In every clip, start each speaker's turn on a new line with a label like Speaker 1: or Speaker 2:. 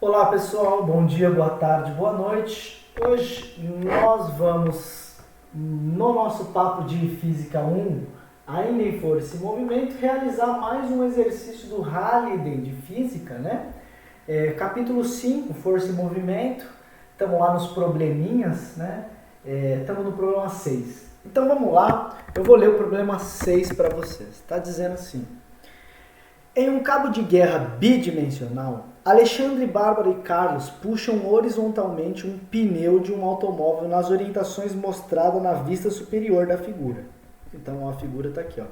Speaker 1: Olá pessoal, bom dia, boa tarde, boa noite. Hoje nós vamos, no nosso papo de Física 1, ainda em Força e Movimento, realizar mais um exercício do Halliday de Física, né? Capítulo 5, Força e Movimento. Estamos lá nos probleminhas, né? Estamos no problema 6. Então vamos lá, eu vou ler o problema 6 para vocês. Está dizendo assim: em um cabo de guerra bidimensional, Alexandre, Bárbara e Carlos puxam horizontalmente um pneu de um automóvel nas orientações mostradas na vista superior da figura. Então a figura está aqui, ó.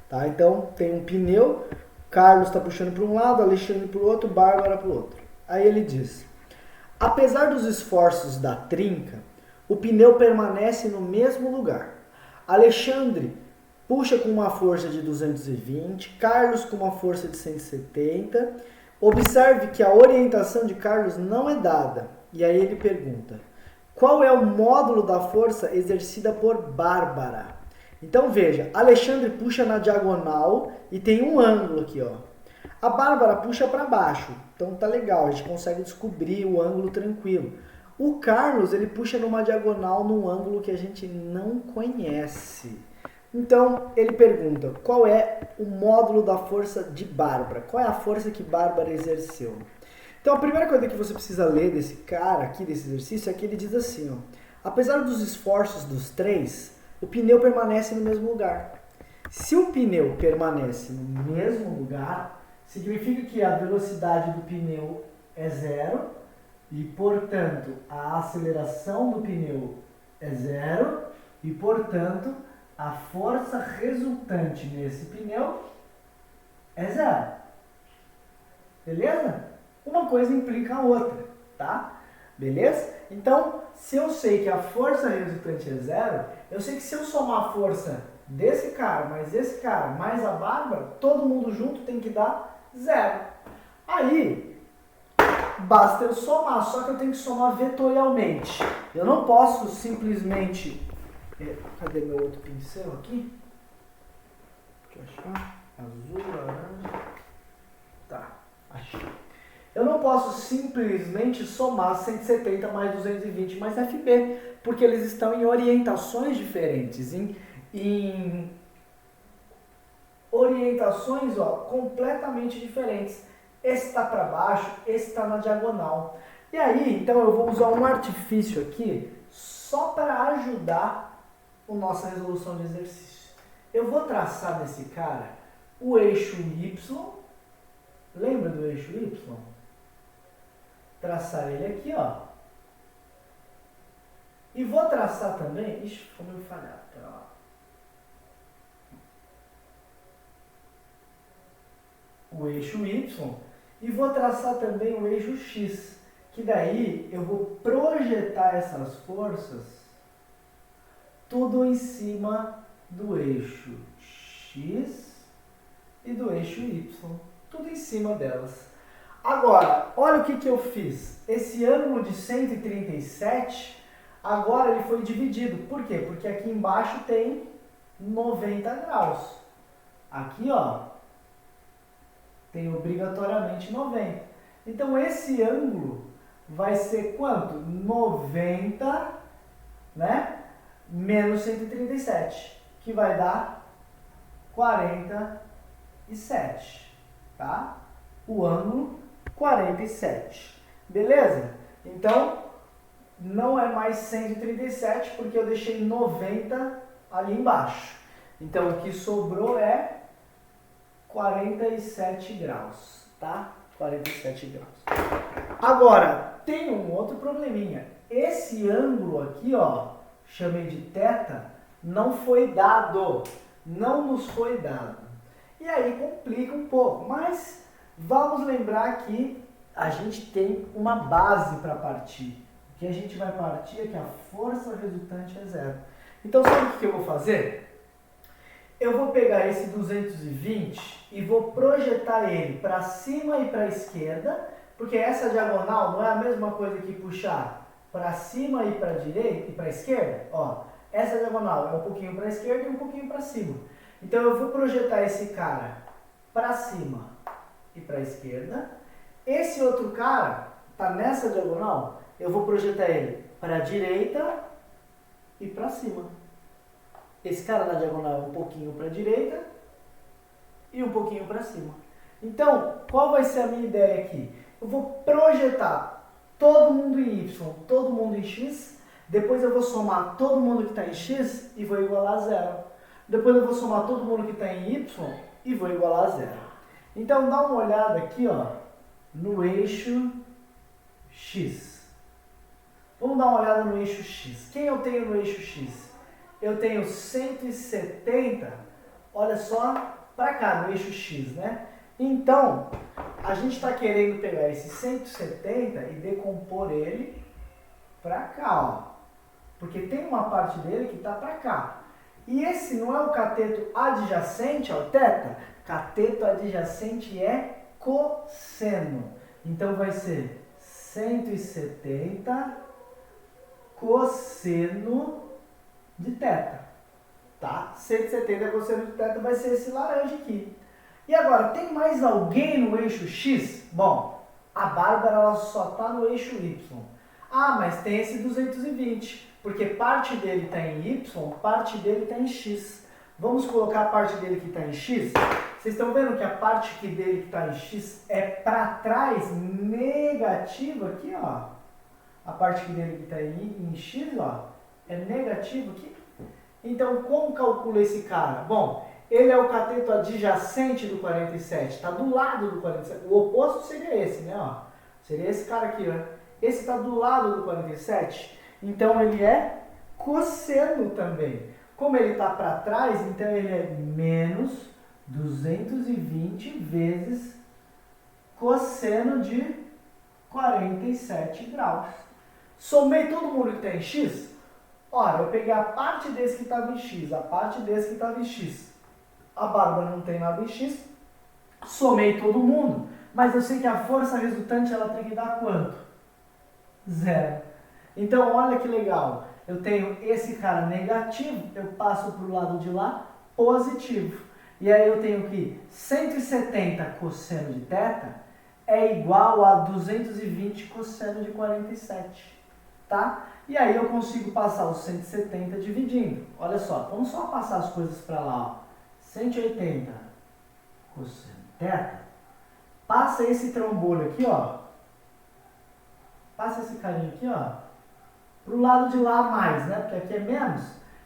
Speaker 1: Tá? Então tem um pneu, Carlos está puxando para um lado, Alexandre para o outro, Bárbara para o outro. Aí ele diz: apesar dos esforços da trinca, o pneu permanece no mesmo lugar. Alexandre puxa com uma força de 220, Carlos com uma força de 170. Observe que a orientação de Carlos não é dada. E aí ele pergunta: qual é o módulo da força exercida por Bárbara? Então veja, Alexandre puxa na diagonal e tem um ângulo aqui, ó. A Bárbara puxa para baixo, então tá legal, a gente consegue descobrir o ângulo tranquilo. O Carlos, ele puxa numa diagonal num ângulo que a gente não conhece. Então, ele pergunta, qual é o módulo da força de Bárbara? Qual é a força que Bárbara exerceu? Então, a primeira coisa que você precisa ler desse cara aqui, desse exercício, é que ele diz assim, ó, apesar dos esforços dos três, o pneu permanece no mesmo lugar. Se o pneu permanece no mesmo lugar, significa que a velocidade do pneu é zero e, portanto, a aceleração do pneu é zero e, portanto, a força resultante nesse pneu é zero. Beleza? Uma coisa implica a outra, tá? Beleza? Então, se eu sei que a força resultante é zero, eu sei que se eu somar a força desse cara mais esse cara mais a Bárbara, todo mundo junto tem que dar zero. Aí, basta eu somar, só que eu tenho que somar vetorialmente. Eu não posso simplesmente... Cadê meu outro pincel aqui? Deixa eu achar. Azul, laranja. Tá, achei. Eu não posso simplesmente somar 170 mais 220 mais FB, porque eles estão em orientações diferentes, em orientações completamente diferentes. Esse está para baixo, esse está na diagonal. E aí, então eu vou usar um artifício aqui só para ajudar a nossa resolução de exercício. Eu vou traçar nesse cara o eixo Y. Lembra do eixo Y? Traçar ele aqui, ó. E vou traçar também... Ixi, ficou meio falhado. Pera lá. O eixo Y. E vou traçar também o eixo X. Que daí eu vou projetar essas forças tudo em cima do eixo X e do eixo Y. Tudo em cima delas. Agora, olha o que eu fiz. Esse ângulo de 137, agora ele foi dividido. Por quê? Porque aqui embaixo tem 90 graus. Aqui, ó, tem obrigatoriamente 90. Então, esse ângulo vai ser quanto? 90, né? Menos 137, que vai dar 47, tá? O ângulo 47, beleza? Então, não é mais 137, porque eu deixei 90 ali embaixo. Então, o que sobrou é 47 graus, tá? 47 graus. Agora, tem um outro probleminha. Esse ângulo aqui, ó, chamei de θ, não foi dado. Não nos foi dado. E aí complica um pouco, mas vamos lembrar que a gente tem uma base para partir. O que a gente vai partir é que a força resultante é zero. Então sabe o que eu vou fazer? Eu vou pegar esse 220 e vou projetar ele para cima e para a esquerda, porque essa diagonal não é a mesma coisa que puxar para cima e para a direita e para a esquerda. Ó, essa diagonal é um pouquinho para a esquerda e um pouquinho para cima. Então eu vou projetar esse cara para cima e para a esquerda Esse outro cara está nessa diagonal, eu vou projetar ele para a direita e para cima. Esse cara na diagonal é um pouquinho para a direita e um pouquinho para cima. Então, qual vai ser a minha ideia aqui? Eu vou projetar todo mundo em Y, todo mundo em X, depois eu vou somar todo mundo que está em X e vou igualar a zero. Depois eu vou somar todo mundo que está em Y e vou igualar a zero. Então, dá uma olhada aqui, ó, no eixo X. Vamos dar uma olhada no eixo X. Quem eu tenho no eixo X? Eu tenho 170, olha só, para cá, no eixo X, né? Então, a gente está querendo pegar esse 170 e decompor ele para cá, ó. Porque tem uma parte dele que está para cá. E esse não é o cateto adjacente ao θ? Cateto adjacente é cosseno. Então, vai ser 170 cosseno de θ. Tá? 170 cosseno de θ vai ser esse laranja aqui. E agora, tem mais alguém no eixo X? Bom, a Bárbara ela só está no eixo Y. Ah, mas tem esse 220, porque parte dele está em Y, parte dele está em X. Vamos colocar a parte dele que está em X? Vocês estão vendo que a parte dele que está em X é para trás, negativa aqui, ó. A parte dele que está em X, ó, é negativa aqui. Então, como calcula esse cara? Bom, ele é o cateto adjacente do 47, está do lado do 47. O oposto seria esse, né? Ó. Seria esse cara aqui, ó. Esse está do lado do 47, então ele é cosseno também. Como ele está para trás, então ele é menos 220 vezes cosseno de 47 graus. Somei todo mundo que está em X. Ora, eu peguei a parte desse que estava em X, a parte desse que estava em X. A Bárbara não tem nada em X. Somei todo mundo, mas eu sei que a força resultante ela tem que dar quanto? Zero. Então, olha que legal. Eu tenho esse cara negativo, eu passo para o lado de lá positivo. E aí eu tenho que 170 cosseno de θ é igual a 220 cosseno de 47. Tá? E aí eu consigo passar os 170 dividindo. Olha só, vamos só passar as coisas para lá. Ó. 180 cosseno de θ. Passa esse trombolho aqui, ó. Passa esse carinho aqui, ó. Pro lado de lá mais, né? Porque aqui é menos.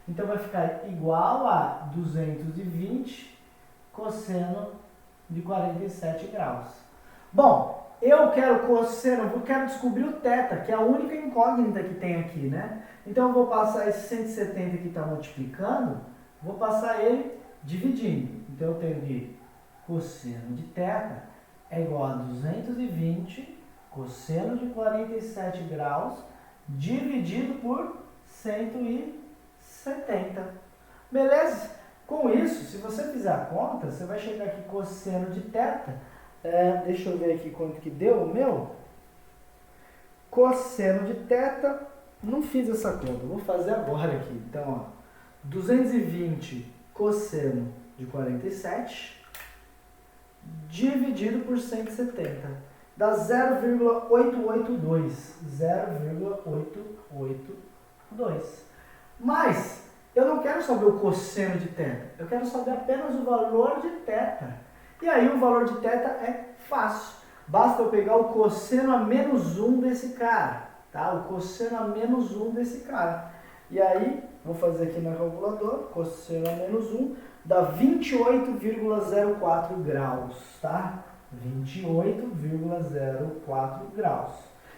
Speaker 1: Então vai ficar igual a 220 cosseno de 47 graus. Bom, eu quero cosseno, eu quero descobrir o θ, que é a única incógnita que tem aqui, né? Então eu vou passar esse 170 que está multiplicando, vou passar ele dividindo. Então eu tenho que cosseno de θ é igual a 220 cosseno de 47 graus dividido por 170. Beleza? Com isso, se você fizer a conta, você vai chegar aqui cosseno de θ. Deixa eu ver aqui quanto que deu o meu. Cosseno de θ, não fiz essa conta, vou fazer agora aqui. Então, ó, 220 cosseno de 47 dividido por 170. Dá 0,882. 0,882. Mas eu não quero saber o cosseno de θ. Eu quero saber apenas o valor de θ. E aí o valor de θ é fácil. Basta eu pegar o cosseno a menos 1 desse cara. Tá? O cosseno a menos 1 desse cara. E aí, vou fazer aqui na calculadora. Cosseno a menos 1 dá 28,04 graus. Tá? 28,04 graus.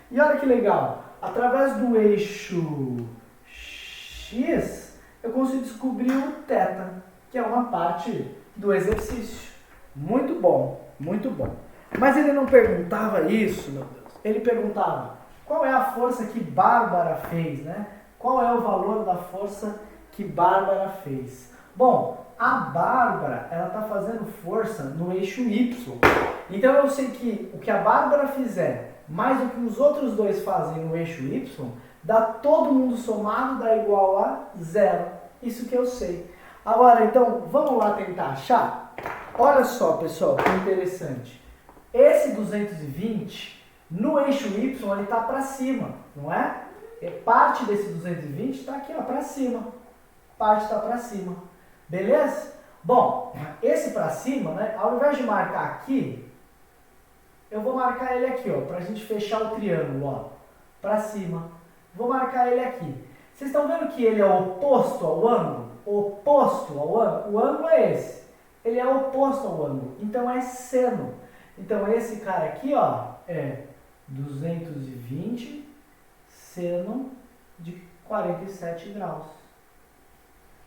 Speaker 1: E olha que legal, através do eixo X, eu consigo descobrir o θ, que é uma parte do exercício. Muito bom, muito bom. Mas ele não perguntava isso, meu Deus. Ele perguntava, qual é a força que Bárbara fez, né? Qual é o valor da força que Bárbara fez? Bom, a Bárbara, ela está fazendo força no eixo Y. Então eu sei que o que a Bárbara fizer, mais o que os outros dois fazem no eixo Y, dá todo mundo somado, dá igual a zero. Isso que eu sei. Agora, então, vamos lá tentar achar? Olha só, pessoal, que interessante. esse 220 no eixo Y ele está para cima, não é? Parte desse 220 está aqui para cima, parte está para cima, beleza? Bom, esse para cima, né, ao invés de marcar aqui, eu vou marcar ele aqui, para a gente fechar o triângulo, para cima. Vou marcar ele aqui. Vocês estão vendo que ele é oposto ao ângulo? Oposto ao ângulo? O ângulo é esse. Ele é oposto ao ângulo, então é seno. Então esse cara aqui, é 220 seno de 47 graus.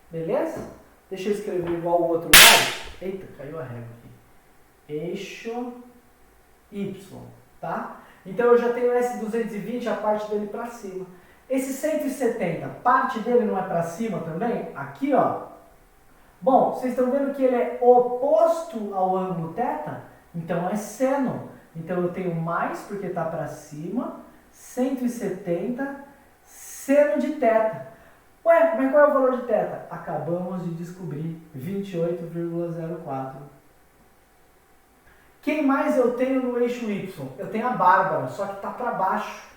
Speaker 1: Beleza? Deixa eu escrever igual o outro lado. Eita, caiu a régua aqui. Eixo Y, tá? Então eu já tenho esse 220, a parte dele para cima. Esse 170, parte dele não é para cima também? Aqui, Bom, vocês estão vendo que ele é oposto ao ângulo θ? Então é seno. Então eu tenho mais, porque está para cima, 170 seno de θ. Ué, mas qual é o valor de θ? Acabamos de descobrir, 28,04. Quem mais eu tenho no eixo Y? Eu tenho a Bárbara, só que está para baixo.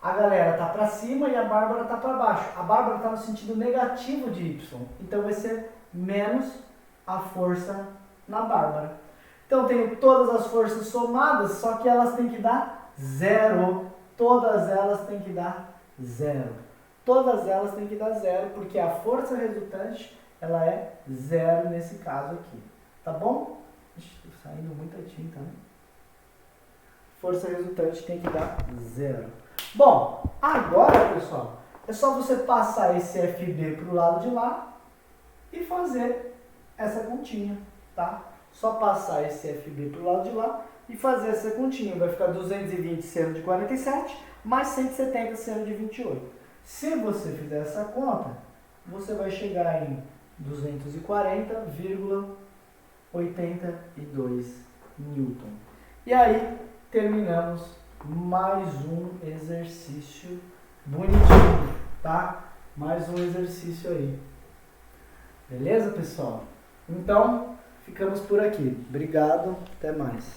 Speaker 1: A galera está para cima e a Bárbara está para baixo. A Bárbara está no sentido negativo de Y. Então vai ser menos a força na Bárbara. Então eu tenho todas as forças somadas, só que elas têm que dar zero. Todas elas têm que dar zero. Todas elas têm que dar zero, porque a força resultante ela é zero nesse caso aqui. Tá bom? Ixi, tá saindo muita tinta, né? Força resultante tem que dar zero. Bom, agora, pessoal, é só você passar esse FB para o lado de lá e fazer essa continha, tá? Só passar esse FB para o lado de lá e fazer essa continha. Vai ficar 220 seno de 47 mais 170 seno de 28. Se você fizer essa conta, você vai chegar em 240,82 Newton. E aí, terminamos mais um exercício bonitinho, tá? Mais um exercício aí. Beleza, pessoal? Então, ficamos por aqui. Obrigado, até mais.